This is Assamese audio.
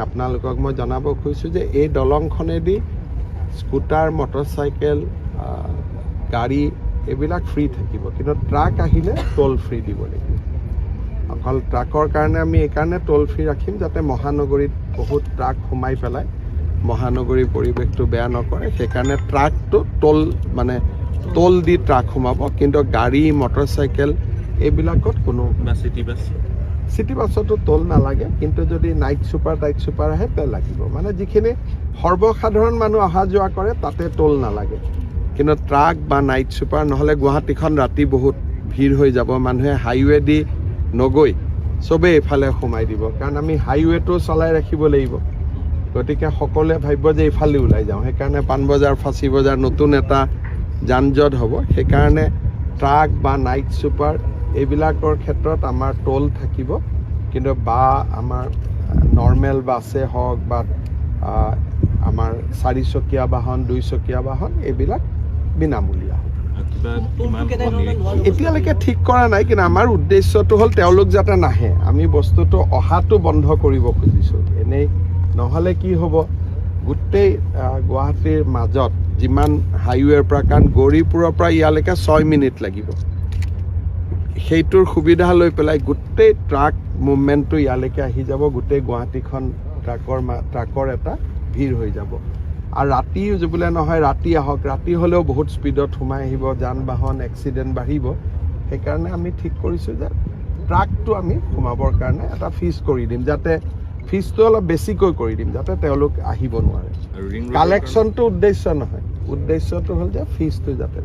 আপোনালোকক মই জনাব খুজিছোঁ যে এই দলংখনেদি স্কুটাৰ মটৰচাইকেল গাড়ী এইবিলাক ফ্ৰী থাকিব, কিন্তু ট্ৰাক আহিলে টোল ফ্ৰী দিব লাগিব। অকল ট্ৰাকৰ কাৰণে আমি এইকাৰণে টোল ফ্ৰী ৰাখিম যাতে মহানগৰীত বহুত ট্ৰাক সোমাই পেলাই মহানগৰীৰ পৰিৱেশটো বেয়া নকৰে। সেইকাৰণে ট্ৰাকটো টোল দি ট্ৰাক সোমাব, কিন্তু গাড়ী মটৰচাইকেল এইবিলাকত কোনো চিটি বাছতো টোল নালাগে। কিন্তু যদি নাইট ছুপাৰ আহে তে লাগিব, মানে যিখিনি সৰ্বসাধাৰণ মানুহ অহা যোৱা কৰে তাতে টোল নালাগে। কিন্তু ট্ৰাক বা নাইট ছুপাৰ নহ'লে গুৱাহাটীখন ৰাতি বহুত ভিৰ হৈ যাব, মানুহে হাইৱে দি নগৈ চবেই এইফালে সোমাই দিব, কাৰণ আমি হাইৱেটো চলাই ৰাখিব লাগিব। গতিকে সকলোৱে ভাবিব যে এইফালে ওলাই যাওঁ, সেইকাৰণে পাণবজাৰ ফাঁচী বজাৰ নতুন এটা যান জঁট হ'ব। সেইকাৰণে ট্ৰাক বা নাইট ছুপাৰ এইবিলাকৰ ক্ষেত্ৰত আমাৰ টোল থাকিব, কিন্তু বা আমাৰ নৰ্মেল বাছে হওক বা আমাৰ 4চকীয়া বাহন 2চকীয়া বাহন এইবিলাক বিনামূলীয়া। এতিয়ালৈকে ঠিক কৰা নাই, কিন্তু আমাৰ উদ্দেশ্যটো হ'ল তেওঁলোক যাতে নাহে, আমি বস্তুটো অহাটো বন্ধ কৰিব খুজিছোঁ। এনেই নহ'লে কি হ'ব, গোটেই গুৱাহাটীৰ মাজত যিমান হাইৱেৰ পৰা, কাৰণ গৌৰীপুৰৰ পৰা ইয়ালৈকে 6 মিনিট লাগিব, সেইটোৰ সুবিধা লৈ পেলাই গোটেই ট্ৰাক মুভমেণ্টটো ইয়ালৈকে আহি যাব, গোটেই গুৱাহাটীখন ট্ৰাকৰ এটা ভিৰ হৈ যাব। আৰু ৰাতি বোলে নহয় ৰাতি আহক, ৰাতি হ'লেও বহুত স্পীডত সোমাই আহিব, যান বাহন এক্সিডেণ্ট বাঢ়িব। সেইকাৰণে আমি ঠিক কৰিছোঁ যে ট্ৰাকটো আমি সোমাবৰ কাৰণে এটা ফিজ কৰি দিম, যাতে ফিজটো অলপ বেছিকৈ কৰি দিম যাতে তেওঁলোক আহিব নোৱাৰে। কালেকশ্যনটো উদ্দেশ্য নহয়, উদ্দেশ্যটো হ'ল যে ফিজটো যাতে